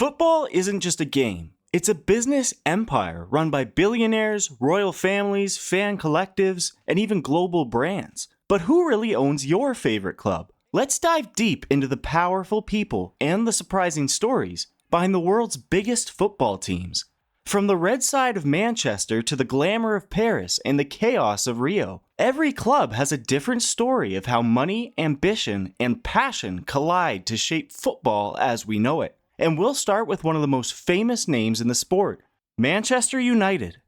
Football isn't just a game. It's a business empire run by billionaires, royal families, fan collectives, and even global brands. But who really owns your favorite club? Let's dive deep into the powerful people and the surprising stories behind the world's biggest football teams. From the red side of Manchester to the glamour of Paris and the chaos of Rio, every club has a different story of how money, ambition, and passion collide to shape football as we know it. And we'll start with one of the most famous names in the sport, Manchester United.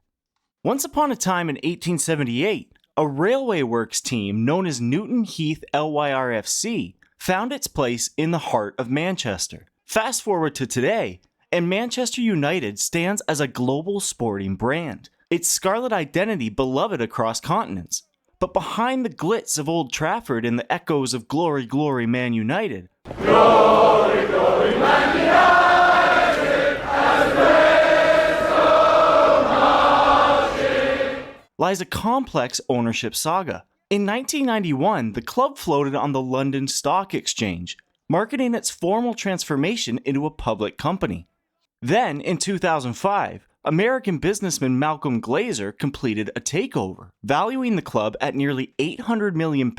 Once upon a time in 1878, a railway works team known as Newton Heath LYRFC found its place in the heart of Manchester. Fast forward to today, and Manchester United stands as a global sporting brand, its scarlet identity beloved across continents. But behind the glitz of Old Trafford and the echoes of Glory, Glory, Man United, Glory, Glory, Man United, has been so much, lies a complex ownership saga. In 1991, the club floated on the London Stock Exchange, marketing its formal transformation into a public company. Then, in 2005, American businessman Malcolm Glazer completed a takeover, valuing the club at nearly £800 million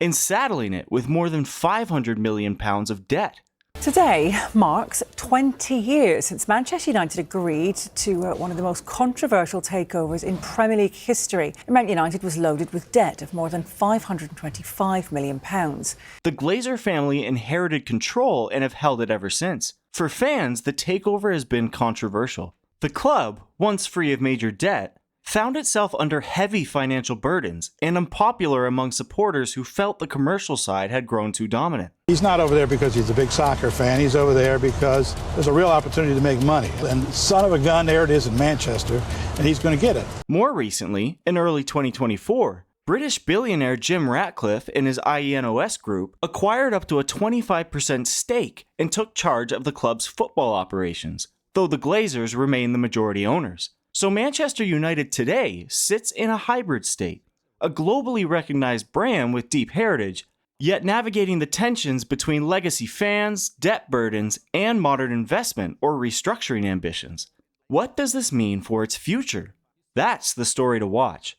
and saddling it with more than £500 million of debt. Today marks 20 years since Manchester United agreed to one of the most controversial takeovers in Premier League history. It meant United was loaded with debt of more than £525 million. The Glazer family inherited control and have held it ever since. For fans, the takeover has been controversial. The club, once free of major debt, found itself under heavy financial burdens and unpopular among supporters who felt the commercial side had grown too dominant. He's not over there because he's a big soccer fan. He's over there because there's a real opportunity to make money. And son of a gun, there it is in Manchester, and he's going to get it. More recently, in early 2024, British billionaire Jim Ratcliffe and his IENOS group acquired up to a 25% stake and took charge of the club's football operations, though the Glazers remain the majority owners. So Manchester United today sits in a hybrid state, a globally recognized brand with deep heritage, yet navigating the tensions between legacy fans, debt burdens, and modern investment or restructuring ambitions. What does this mean for its future? That's the story to watch.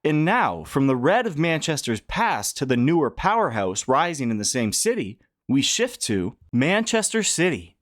And now, from the red of Manchester's past to the newer powerhouse rising in the same city, we shift to Manchester City.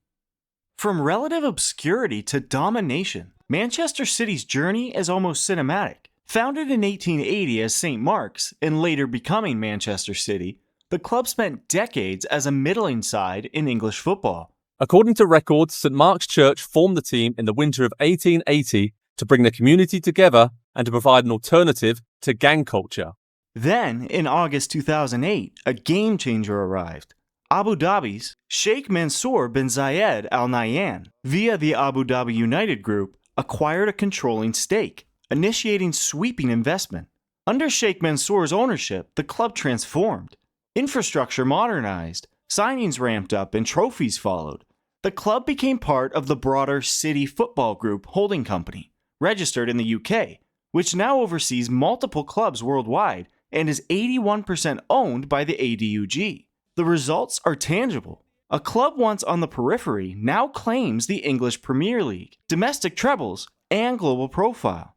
From relative obscurity to domination, Manchester City's journey is almost cinematic. Founded in 1880 as St. Mark's and later becoming Manchester City, the club spent decades as a middling side in English football. According to records, St. Mark's Church formed the team in the winter of 1880 to bring the community together and to provide an alternative to gang culture. Then, in August 2008, a game changer arrived. Abu Dhabi's Sheikh Mansour bin Zayed Al Nahyan, via the Abu Dhabi United Group, acquired a controlling stake, initiating sweeping investment. Under Sheikh Mansour's ownership, the club transformed. Infrastructure modernized, signings ramped up, and trophies followed. The club became part of the broader City Football Group holding company, registered in the UK, which now oversees multiple clubs worldwide and is 81% owned by the ADUG. The results are tangible. A club once on the periphery now claims the English Premier League, domestic trebles, and global profile.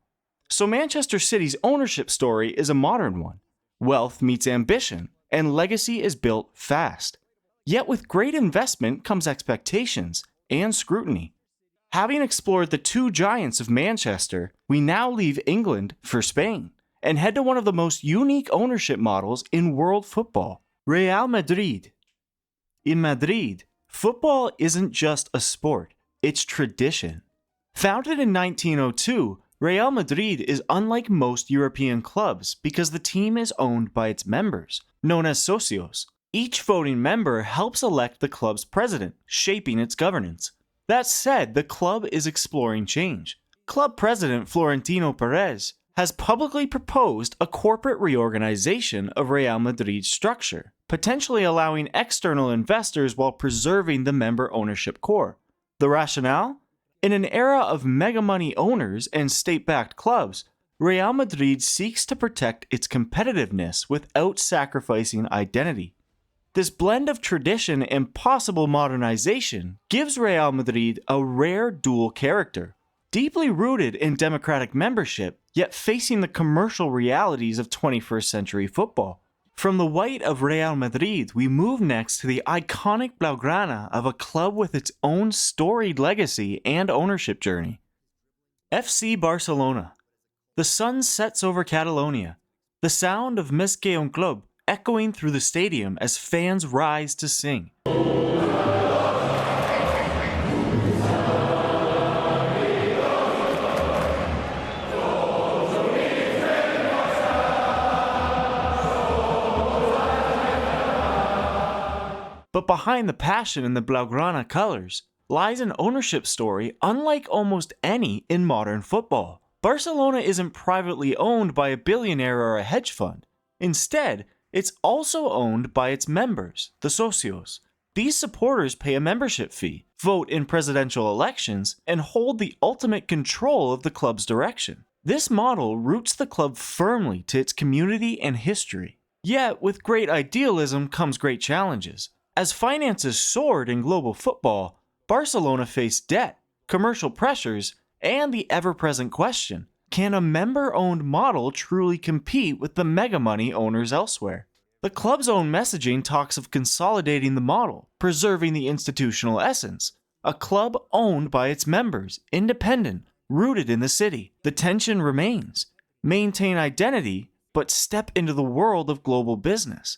So Manchester City's ownership story is a modern one. Wealth meets ambition, and legacy is built fast. Yet with great investment comes expectations and scrutiny. Having explored the two giants of Manchester, we now leave England for Spain and head to one of the most unique ownership models in world football, Real Madrid. In Madrid, football isn't just a sport, it's tradition. Founded in 1902, Real Madrid is unlike most European clubs because the team is owned by its members, known as socios. Each voting member helps elect the club's president, shaping its governance. That said, the club is exploring change. Club president Florentino Perez has publicly proposed a corporate reorganization of Real Madrid's structure, potentially allowing external investors while preserving the member ownership core. The rationale? In an era of mega money owners and state-backed clubs, Real Madrid seeks to protect its competitiveness without sacrificing identity. This blend of tradition and possible modernization gives Real Madrid a rare dual character, deeply rooted in democratic membership, yet facing the commercial realities of 21st century football. From the white of Real Madrid, we move next to the iconic Blaugrana of a club with its own storied legacy and ownership journey. FC Barcelona. The sun sets over Catalonia, the sound of Més que un club echoing through the stadium as fans rise to sing. But behind the passion in the Blaugrana colors lies an ownership story unlike almost any in modern football. Barcelona isn't privately owned by a billionaire or a hedge fund. Instead, it's also owned by its members, the socios. These supporters pay a membership fee, vote in presidential elections, and hold the ultimate control of the club's direction. This model roots the club firmly to its community and history. Yet, with great idealism comes great challenges. As finances soared in global football, Barcelona faced debt, commercial pressures, and the ever-present question, can a member-owned model truly compete with the mega-money owners elsewhere? The club's own messaging talks of consolidating the model, preserving the institutional essence. A club owned by its members, independent, rooted in the city. The tension remains. Maintain identity, but step into the world of global business.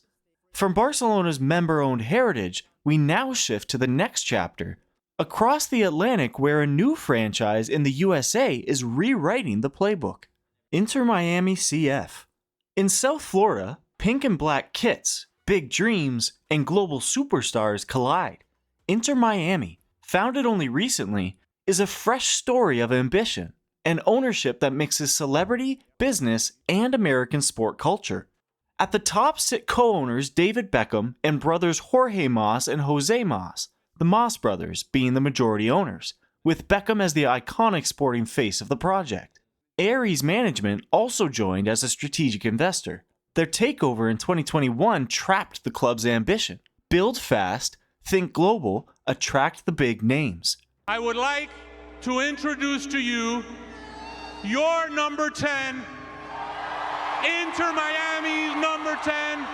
From Barcelona's member-owned heritage, we now shift to the next chapter, across the Atlantic where a new franchise in the USA is rewriting the playbook. Inter Miami CF. In South Florida, pink and black kits, big dreams, and global superstars collide. Inter Miami, founded only recently, is a fresh story of ambition, an ownership that mixes celebrity, business, and American sport culture. At the top sit co-owners David Beckham and brothers Jorge Mas and Jose Mas, the Mas brothers being the majority owners, with Beckham as the iconic sporting face of the project. Aries Management also joined as a strategic investor. Their takeover in 2021 trapped the club's ambition. Build fast, think global, attract the big names. I would like to introduce to you your number 10, Inter Miami's number 10,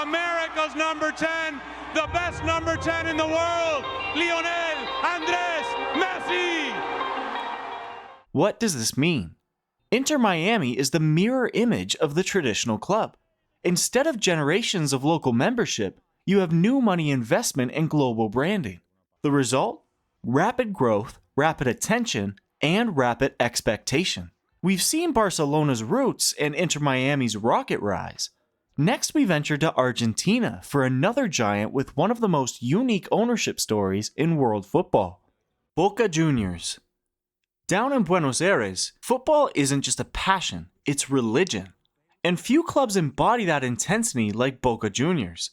America's number 10, the best number 10 in the world, Lionel Andres Messi. What does this mean? Inter Miami is the mirror image of the traditional club. Instead of generations of local membership, you have new money investment and global branding. The result? Rapid growth, rapid attention, and rapid expectation. We've seen Barcelona's roots and Inter Miami's rocket rise. Next, we venture to Argentina for another giant with one of the most unique ownership stories in world football. Boca Juniors. Down in Buenos Aires, football isn't just a passion, it's religion. And few clubs embody that intensity like Boca Juniors.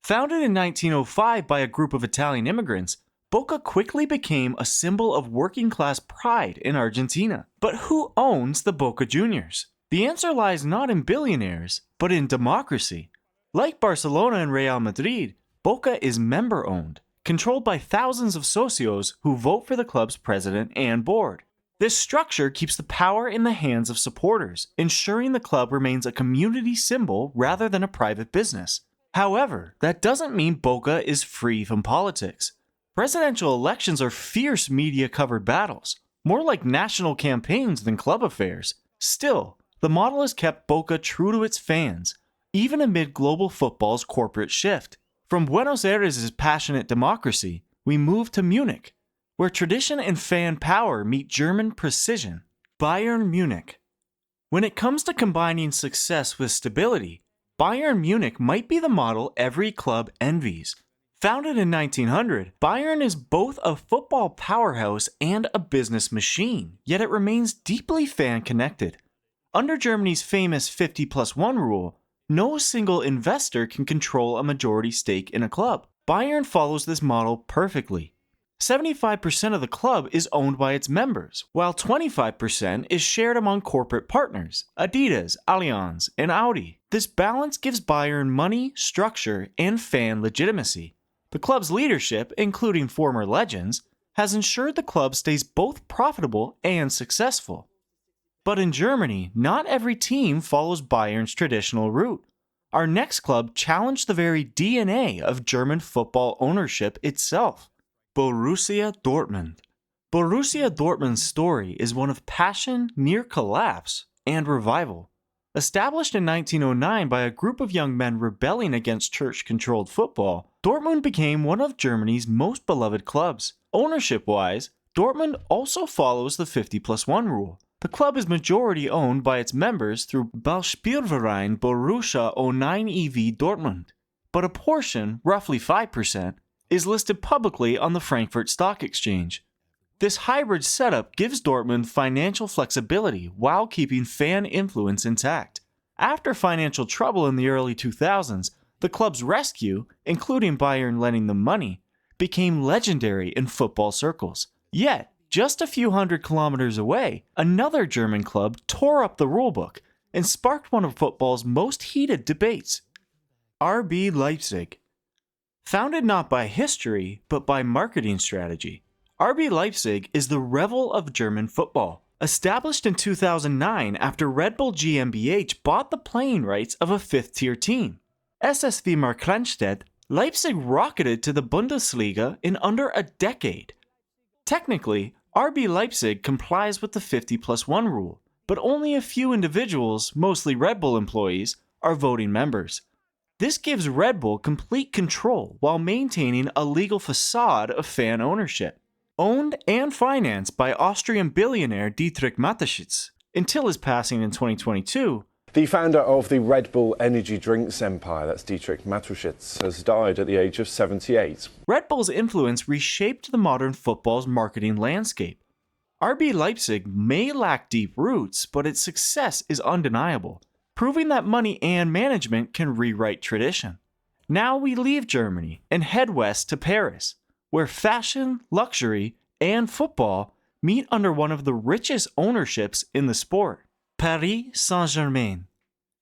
Founded in 1905 by a group of Italian immigrants, Boca quickly became a symbol of working-class pride in Argentina. But who owns the Boca Juniors? The answer lies not in billionaires, but in democracy. Like Barcelona and Real Madrid, Boca is member-owned, controlled by thousands of socios who vote for the club's president and board. This structure keeps the power in the hands of supporters, ensuring the club remains a community symbol rather than a private business. However, that doesn't mean Boca is free from politics. Presidential elections are fierce media-covered battles, more like national campaigns than club affairs. Still, the model has kept Boca true to its fans, even amid global football's corporate shift. From Buenos Aires' passionate democracy, we move to Munich, where tradition and fan power meet German precision. Bayern Munich. When it comes to combining success with stability, Bayern Munich might be the model every club envies. Founded in 1900, Bayern is both a football powerhouse and a business machine, yet it remains deeply fan-connected. Under Germany's famous 50+1 rule, no single investor can control a majority stake in a club. Bayern follows this model perfectly. 75% of the club is owned by its members, while 25% is shared among corporate partners, Adidas, Allianz, and Audi. This balance gives Bayern money, structure, and fan legitimacy. The club's leadership, including former legends, has ensured the club stays both profitable and successful. But in Germany, not every team follows Bayern's traditional route. Our next club challenged the very DNA of German football ownership itself: Borussia Dortmund. Borussia Dortmund's story is one of passion, near collapse, and revival. Established in 1909 by a group of young men rebelling against church-controlled football, Dortmund became one of Germany's most beloved clubs. Ownership-wise, Dortmund also follows the 50+1 rule. The club is majority owned by its members through Ballspielverein Borussia 09 e.V. Dortmund, but a portion, roughly 5%, is listed publicly on the Frankfurt Stock Exchange. This hybrid setup gives Dortmund financial flexibility while keeping fan influence intact. After financial trouble in the early 2000s, the club's rescue, including Bayern lending them money, became legendary in football circles. Yet, just a few hundred kilometers away, another German club tore up the rulebook and sparked one of football's most heated debates: RB Leipzig. Founded not by history, but by marketing strategy, RB Leipzig is the revel of German football. Established in 2009 after Red Bull GmbH bought the playing rights of a fifth-tier team, SSV Markranstädt, Leipzig rocketed to the Bundesliga in under a decade. Technically, RB Leipzig complies with the 50+1 rule, but only a few individuals, mostly Red Bull employees, are voting members. This gives Red Bull complete control while maintaining a legal facade of fan ownership. Owned and financed by Austrian billionaire Dietrich Mateschitz, until his passing in 2022, the founder of the Red Bull energy drinks empire, that's Dietrich Mateschitz, has died at the age of 78. Red Bull's influence reshaped the modern football's marketing landscape. RB Leipzig may lack deep roots, but its success is undeniable, proving that money and management can rewrite tradition. Now we leave Germany and head west to Paris, where fashion, luxury, and football meet under one of the richest ownerships in the sport: Paris Saint-Germain.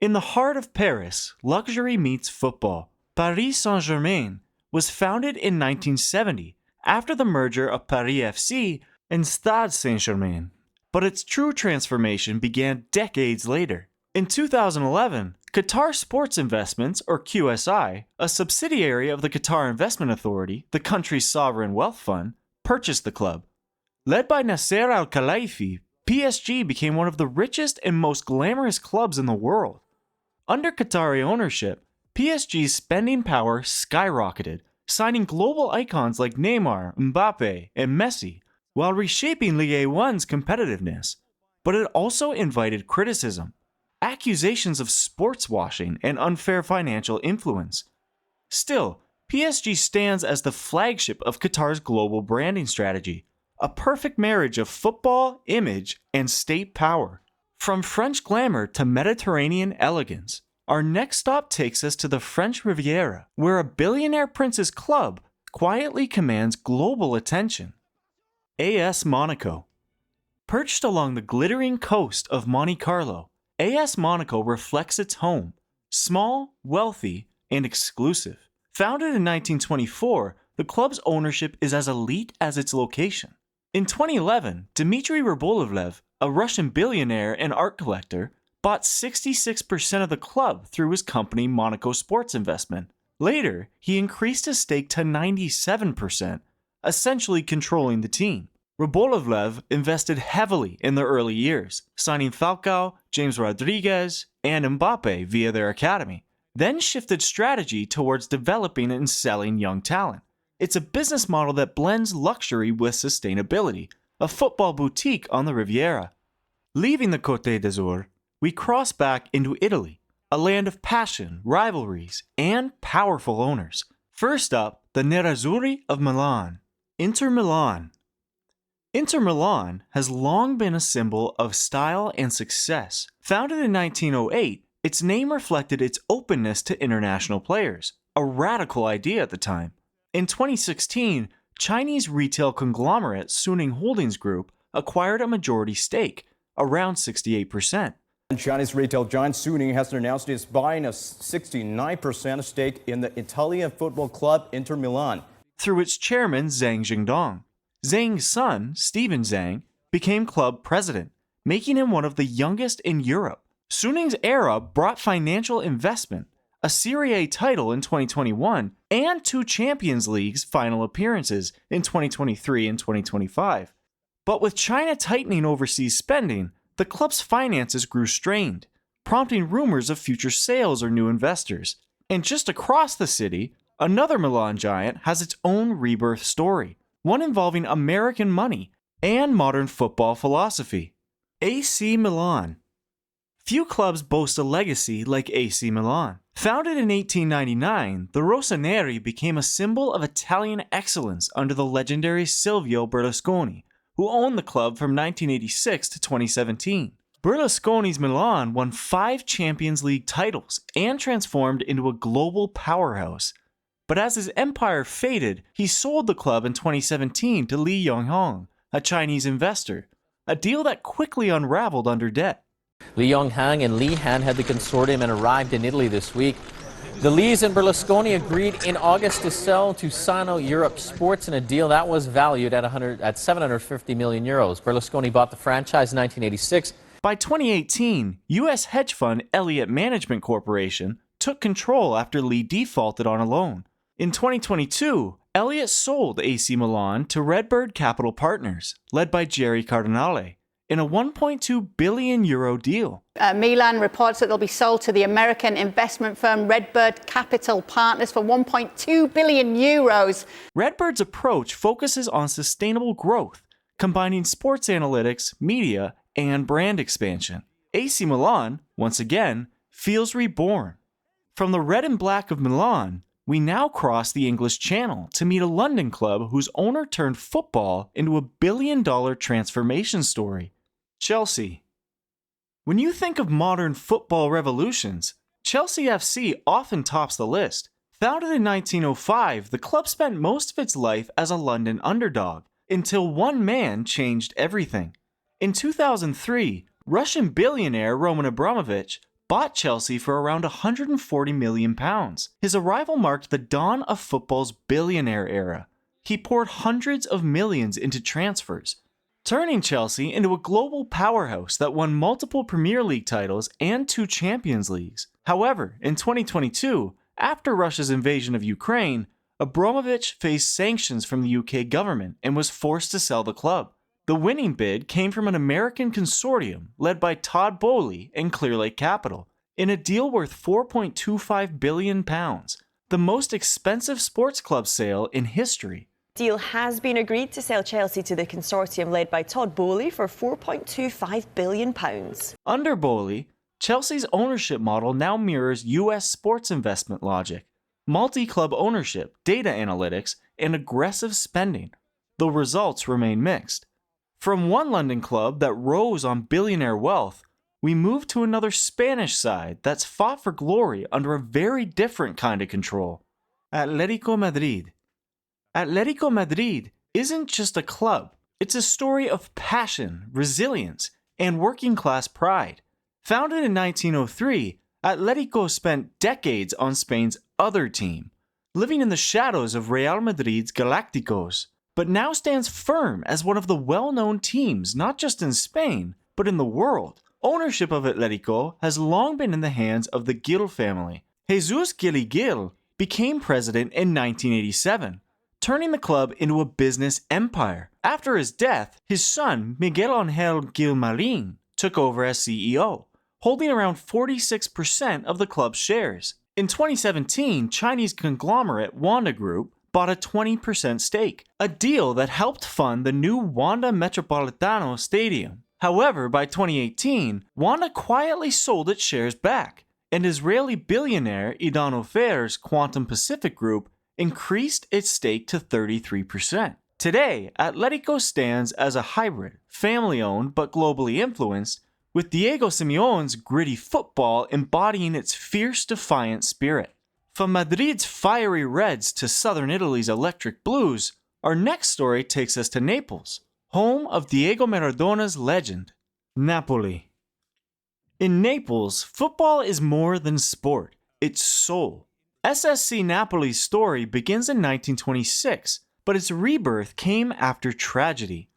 In the heart of Paris, luxury meets football. Paris Saint-Germain was founded in 1970 after the merger of Paris FC and Stade Saint-Germain, but its true transformation began decades later. In 2011, Qatar Sports Investments, or QSI, a subsidiary of the Qatar Investment Authority, the country's sovereign wealth fund, purchased the club. Led by Nasser Al-Khelaifi, PSG became one of the richest and most glamorous clubs in the world. Under Qatari ownership, PSG's spending power skyrocketed, signing global icons like Neymar, Mbappe, and Messi, while reshaping Ligue 1's competitiveness. But it also invited criticism, accusations of sports washing and unfair financial influence. Still, PSG stands as the flagship of Qatar's global branding strategy, a perfect marriage of football, image, and state power. From French glamour to Mediterranean elegance, our next stop takes us to the French Riviera, where a billionaire prince's club quietly commands global attention: AS Monaco. Perched along the glittering coast of Monte Carlo, AS Monaco reflects its home: small, wealthy, and exclusive. Founded in 1924, the club's ownership is as elite as its location. In 2011, Dmitry Rybolovlev, a Russian billionaire and art collector, bought 66% of the club through his company Monaco Sports Investment. Later, he increased his stake to 97%, essentially controlling the team. Rybolovlev invested heavily in the early years, signing Falcao, James Rodriguez, and Mbappe via their academy, then shifted strategy towards developing and selling young talent. It's a business model that blends luxury with sustainability, a football boutique on the Riviera. Leaving the Côte d'Azur, we cross back into Italy, a land of passion, rivalries, and powerful owners. First up, the Nerazzurri of Milan. Inter Milan. Inter Milan has long been a symbol of style and success. Founded in 1908, its name reflected its openness to international players, a radical idea at the time. In 2016, Chinese retail conglomerate Suning Holdings Group acquired a majority stake, around 68%. And Chinese retail giant Suning has announced it's buying a 69% stake in the Italian football club Inter Milan. Through its chairman Zhang Jingdong. Zhang's son, Stephen Zhang, became club president, making him one of the youngest in Europe. Suning's era brought financial investment, a Serie A title in 2021, and 2 Champions League's final appearances in 2023 and 2025. But with China tightening overseas spending, the club's finances grew strained, prompting rumors of future sales or new investors. And just across the city, another Milan giant has its own rebirth story, one involving American money and modern football philosophy. AC Milan. Few clubs boast a legacy like AC Milan. Founded in 1899, the Rossoneri became a symbol of Italian excellence under the legendary Silvio Berlusconi, who owned the club from 1986 to 2017. Berlusconi's Milan won 5 Champions League titles and transformed into a global powerhouse. But as his empire faded, he sold the club in 2017 to Li Yonghong, a Chinese investor, a deal that quickly unraveled under debt. Li Yonghong and Li Han had the consortium and arrived in Italy this week. The Lees and Berlusconi agreed in August to sell to Sino Europe Sports in a deal that was valued at 750 million euros. Berlusconi bought the franchise in 1986. By 2018, U.S. hedge fund Elliott Management Corporation took control after Lee defaulted on a loan. In 2022, Elliott sold AC Milan to Redbird Capital Partners, led by Jerry Cardinale, in a 1.2 billion euro deal. Milan reports that they'll be sold to the American investment firm Redbird Capital Partners for 1.2 billion euros. Redbird's approach focuses on sustainable growth, combining sports analytics, media, and brand expansion. AC Milan, once again, feels reborn. From the red and black of Milan, we now cross the English Channel to meet a London club whose owner turned football into a billion-dollar transformation story. Chelsea. When you think of modern football revolutions, Chelsea FC often tops the list. Founded in 1905, the club spent most of its life as a London underdog, until one man changed everything. In 2003, Russian billionaire Roman Abramovich bought Chelsea for around £140 million. His arrival marked the dawn of football's billionaire era. He poured hundreds of millions into transfers, turning Chelsea into a global powerhouse that won multiple Premier League titles and 2 Champions Leagues. However, in 2022, after Russia's invasion of Ukraine, Abramovich faced sanctions from the UK government and was forced to sell the club. The winning bid came from an American consortium led by Todd Boehly and Clearlake Capital in a deal worth £4.25 billion, the most expensive sports club sale in history. Deal has been agreed to sell Chelsea to the consortium led by Todd Boehly for £4.25 billion. Under Boehly, Chelsea's ownership model now mirrors US sports investment logic, multi-club ownership, data analytics, and aggressive spending. The results remain mixed. From one London club that rose on billionaire wealth, we move to another Spanish side that's fought for glory under a very different kind of control. Atletico Madrid. Atletico Madrid isn't just a club. It's a story of passion, resilience, and working-class pride. Founded in 1903, Atletico spent decades on Spain's other team, living in the shadows of Real Madrid's Galácticos, but now stands firm as one of the well-known teams not just in Spain, but in the world. Ownership of Atletico has long been in the hands of the Gil family. Jesus Gil became president in 1987, turning the club into a business empire. After his death, his son, Miguel Angel Gil Marin, took over as CEO, holding around 46% of the club's shares. In 2017, Chinese conglomerate Wanda Group bought a 20% stake, a deal that helped fund the new Wanda Metropolitano Stadium. However, by 2018, Wanda quietly sold its shares back, and Israeli billionaire Idan Ophir's Quantum Pacific Group increased its stake to 33%. Today, Atletico stands as a hybrid, family-owned but globally influenced, with Diego Simeone's gritty football embodying its fierce, defiant spirit. From Madrid's fiery reds to southern Italy's electric blues, our next story takes us to Naples, home of Diego Maradona's legend, Napoli. In Naples, football is more than sport, it's soul. SSC Napoli's story begins in 1926, but its rebirth came after tragedy.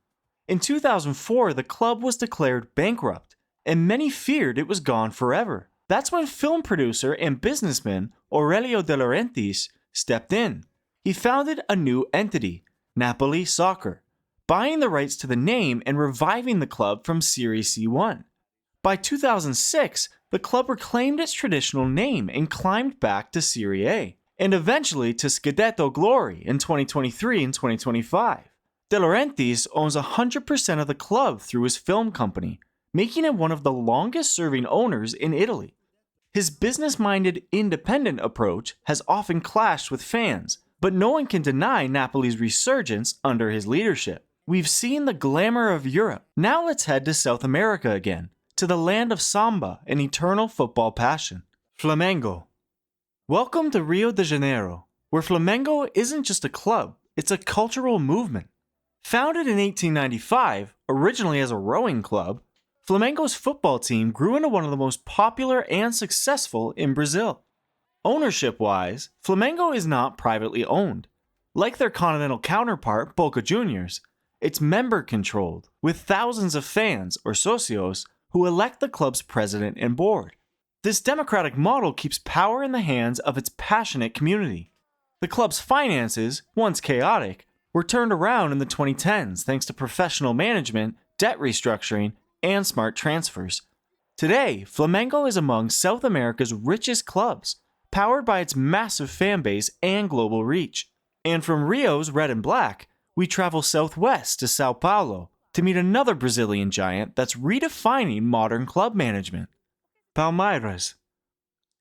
In 2004, the club was declared bankrupt, and many feared it was gone forever. That's when film producer and businessman Aurelio De Laurentiis stepped in. He founded a new entity, Napoli Soccer, buying the rights to the name and reviving the club from Serie C1. By 2006, the club reclaimed its traditional name and climbed back to Serie A, and eventually to Scudetto glory in 2023 and 2025. De Laurentiis owns 100% of the club through his film company, making him one of the longest-serving owners in Italy. His business-minded, independent approach has often clashed with fans, but no one can deny Napoli's resurgence under his leadership. We've seen the glamour of Europe. Now let's head to South America again, to the land of samba and eternal football passion, Flamengo. Welcome to Rio de Janeiro, where Flamengo isn't just a club, it's a cultural movement. Founded in 1895, originally as a rowing club, Flamengo's football team grew into one of the most popular and successful in Brazil. Ownership-wise, Flamengo is not privately owned. Like their continental counterpart, Boca Juniors, it's member-controlled, with thousands of fans, or socios, who elect the club's president and board. This democratic model keeps power in the hands of its passionate community. The club's finances, once chaotic, were turned around in the 2010s thanks to professional management, debt restructuring, and smart transfers. Today, Flamengo is among South America's richest clubs, powered by its massive fan base and global reach. And from Rio's red and black, we travel southwest to Sao Paulo to meet another Brazilian giant that's redefining modern club management, Palmeiras.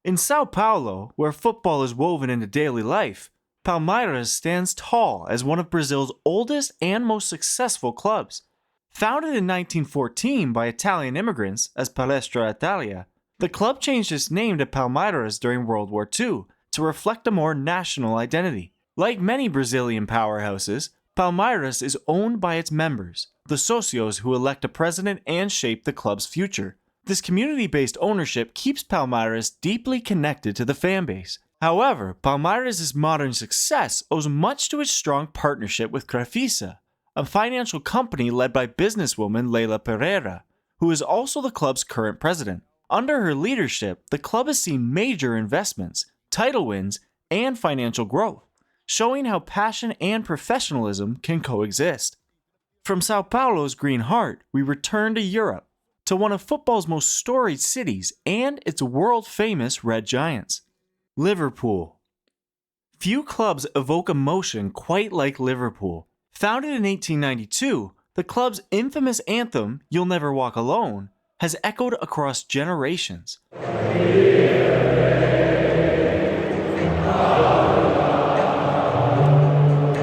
In Sao Paulo, where football is woven into daily life, Palmeiras stands tall as one of Brazil's oldest and most successful clubs. Founded in 1914 by Italian immigrants as Palestra Italia, the club changed its name to Palmeiras during World War II to reflect a more national identity. Like many Brazilian powerhouses, Palmeiras is owned by its members, the socios who elect a president and shape the club's future. This community-based ownership keeps Palmeiras deeply connected to the fan base. However, Palmeiras' modern success owes much to its strong partnership with Crefisa, a financial company led by businesswoman Leila Pereira, who is also the club's current president. Under her leadership, the club has seen major investments, title wins, and financial growth, showing how passion and professionalism can coexist. From Sao Paulo's green heart, we return to Europe, to one of football's most storied cities and its world-famous Red Giants, Liverpool. Few clubs evoke emotion quite like Liverpool. Founded in 1892, the club's infamous anthem, "You'll Never Walk Alone," has echoed across generations.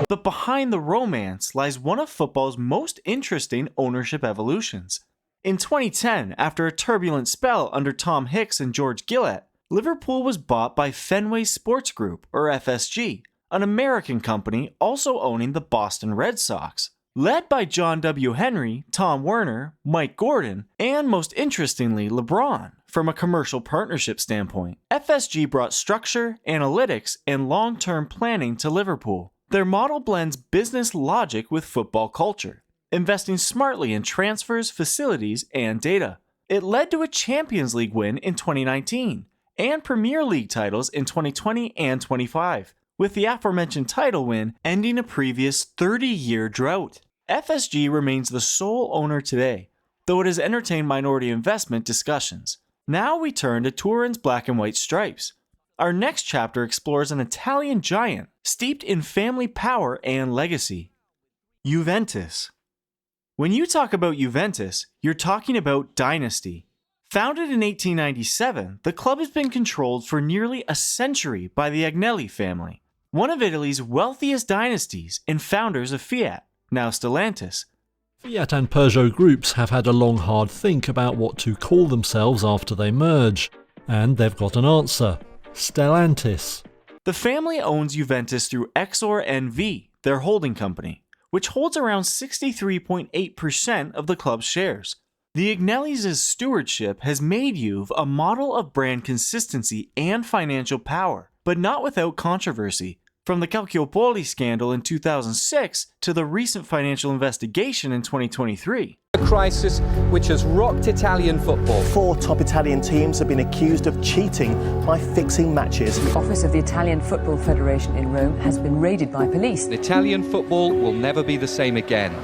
But behind the romance lies one of football's most interesting ownership evolutions. In 2010, after a turbulent spell under Tom Hicks and George Gillett, Liverpool was bought by Fenway Sports Group, or FSG, an American company also owning the Boston Red Sox. Led by John W. Henry, Tom Werner, Mike Gordon, and most interestingly, LeBron. From a commercial partnership standpoint, FSG brought structure, analytics, and long-term planning to Liverpool. Their model blends business logic with football culture, investing smartly in transfers, facilities, and data. It led to a Champions League win in 2019 and Premier League titles in 2020 and 25, with the aforementioned title win ending a previous 30-year drought. FSG remains the sole owner today, though it has entertained minority investment discussions. Now we turn to Turin's black and white stripes. Our next chapter explores an Italian giant steeped in family power and legacy, Juventus. When you talk about Juventus, you're talking about dynasty. Founded in 1897, the club has been controlled for nearly a century by the Agnelli family, one of Italy's wealthiest dynasties and founders of Fiat, now Stellantis. Fiat and Peugeot groups have had a long hard think about what to call themselves after they merge, and they've got an answer: Stellantis. The family owns Juventus through Exor NV, their holding company, which holds around 63.8% of the club's shares. The Agnellis' stewardship has made Juve a model of brand consistency and financial power, but not without controversy. From the Calciopoli scandal in 2006 to the recent financial investigation in 2023. A crisis which has rocked Italian football. 4 top Italian teams have been accused of cheating by fixing matches. The office of the Italian Football Federation in Rome has been raided by police. Italian football will never be the same again.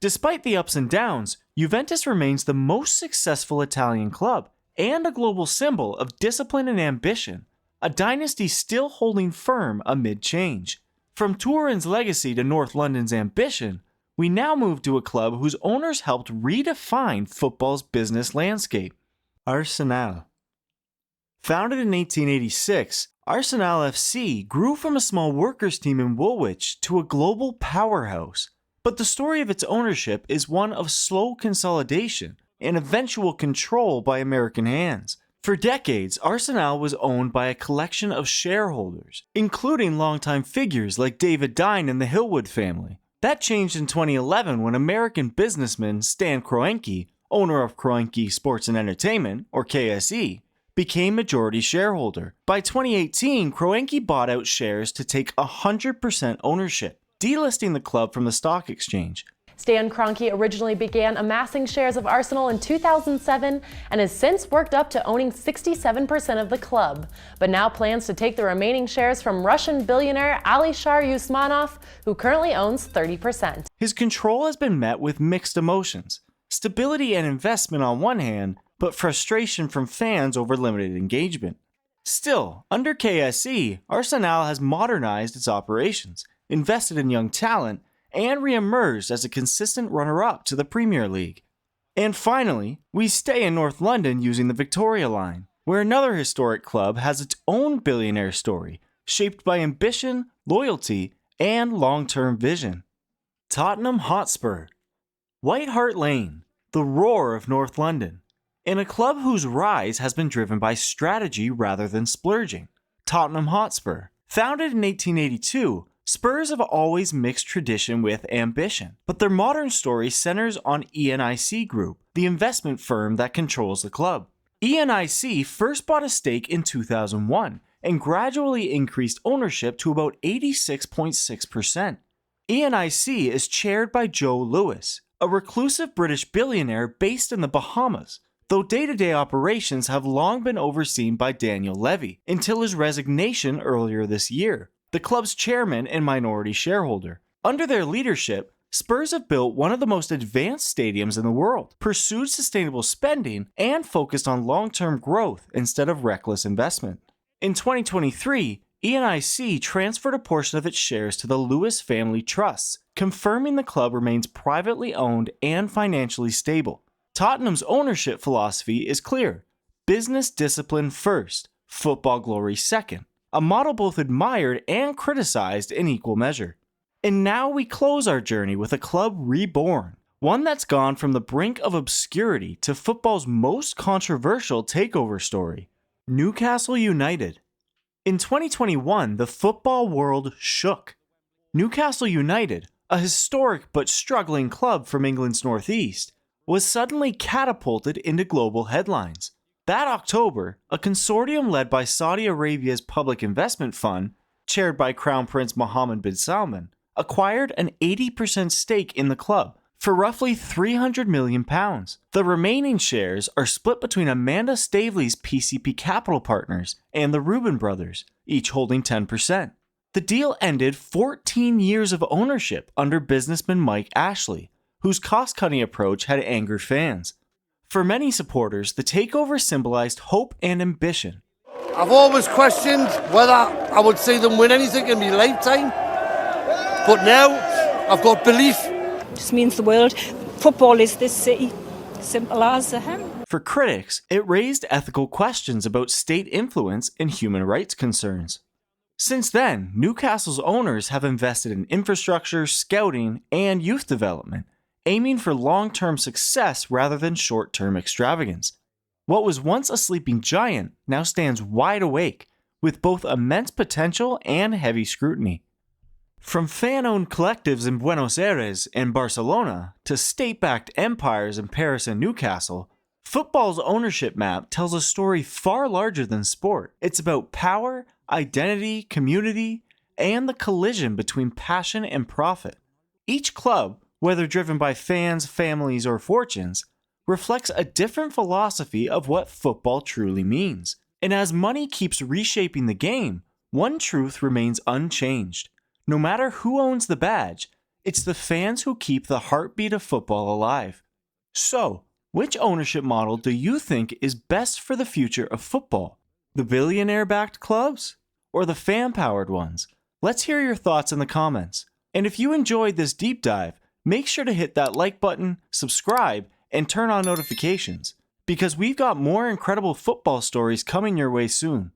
Despite the ups and downs, Juventus remains the most successful Italian club and a global symbol of discipline and ambition, a dynasty still holding firm amid change. From Turin's legacy to North London's ambition, we now move to a club whose owners helped redefine football's business landscape, Arsenal. Founded in 1886, Arsenal FC grew from a small workers' team in Woolwich to a global powerhouse. But the story of its ownership is one of slow consolidation and eventual control by American hands. For decades, Arsenal was owned by a collection of shareholders, including longtime figures like David Dine and the Hillwood family. That changed in 2011 when American businessman Stan Kroenke, owner of Kroenke Sports and Entertainment, or KSE, became majority shareholder. By 2018, Kroenke bought out shares to take 100% ownership, delisting the club from the stock exchange. Stan Kroenke originally began amassing shares of Arsenal in 2007 and has since worked up to owning 67% of the club, but now plans to take the remaining shares from Russian billionaire Alisher Usmanov, who currently owns 30%. His control has been met with mixed emotions, stability and investment on one hand, but frustration from fans over limited engagement. Still, under KSE, Arsenal has modernized its operations, invested in young talent, and re-emerged as a consistent runner-up to the Premier League. And finally, we stay in North London using the Victoria Line, where another historic club has its own billionaire story, shaped by ambition, loyalty, and long-term vision. Tottenham Hotspur. White Hart Lane, the roar of North London, and a club whose rise has been driven by strategy rather than splurging. Tottenham Hotspur. Founded in 1882, Spurs have always mixed tradition with ambition, but their modern story centers on ENIC Group, the investment firm that controls the club. ENIC first bought a stake in 2001 and gradually increased ownership to about 86.6%. ENIC is chaired by Joe Lewis, a reclusive British billionaire based in the Bahamas, though day-to-day operations have long been overseen by Daniel Levy until his resignation earlier this year, the club's chairman and minority shareholder. Under their leadership, Spurs have built one of the most advanced stadiums in the world, pursued sustainable spending, and focused on long-term growth instead of reckless investment. In 2023, ENIC transferred a portion of its shares to the Lewis Family Trusts, confirming the club remains privately owned and financially stable. Tottenham's ownership philosophy is clear: business discipline first, football glory second. A model both admired and criticized in equal measure. And now we close our journey with a club reborn, one that's gone from the brink of obscurity to football's most controversial takeover story, Newcastle United. In 2021, the football world shook. Newcastle United, a historic but struggling club from England's northeast, was suddenly catapulted into global headlines. That October, a consortium led by Saudi Arabia's Public Investment Fund, chaired by Crown Prince Mohammed bin Salman, acquired an 80% stake in the club for roughly £300 million. The remaining shares are split between Amanda Staveley's PCP Capital Partners and the Reuben brothers, each holding 10%. The deal ended 14 years of ownership under businessman Mike Ashley, whose cost-cutting approach had angered fans. For many supporters, the takeover symbolized hope and ambition. I've always questioned whether I would see them win anything in my lifetime, but now I've got belief. It just means the world. Football is this city. Simple as that. For critics, it raised ethical questions about state influence and human rights concerns. Since then, Newcastle's owners have invested in infrastructure, scouting, and youth development, aiming for long-term success rather than short-term extravagance. What was once a sleeping giant now stands wide awake, with both immense potential and heavy scrutiny. From fan-owned collectives in Buenos Aires and Barcelona to state-backed empires in Paris and Newcastle, football's ownership map tells a story far larger than sport. It's about power, identity, community, and the collision between passion and profit. Each club, whether driven by fans, families, or fortunes, reflects a different philosophy of what football truly means. And as money keeps reshaping the game, one truth remains unchanged. No matter who owns the badge, it's the fans who keep the heartbeat of football alive. So, which ownership model do you think is best for the future of football? The billionaire-backed clubs? Or the fan-powered ones? Let's hear your thoughts in the comments. And if you enjoyed this deep dive, make sure to hit that like button, subscribe, and turn on notifications, because we've got more incredible football stories coming your way soon.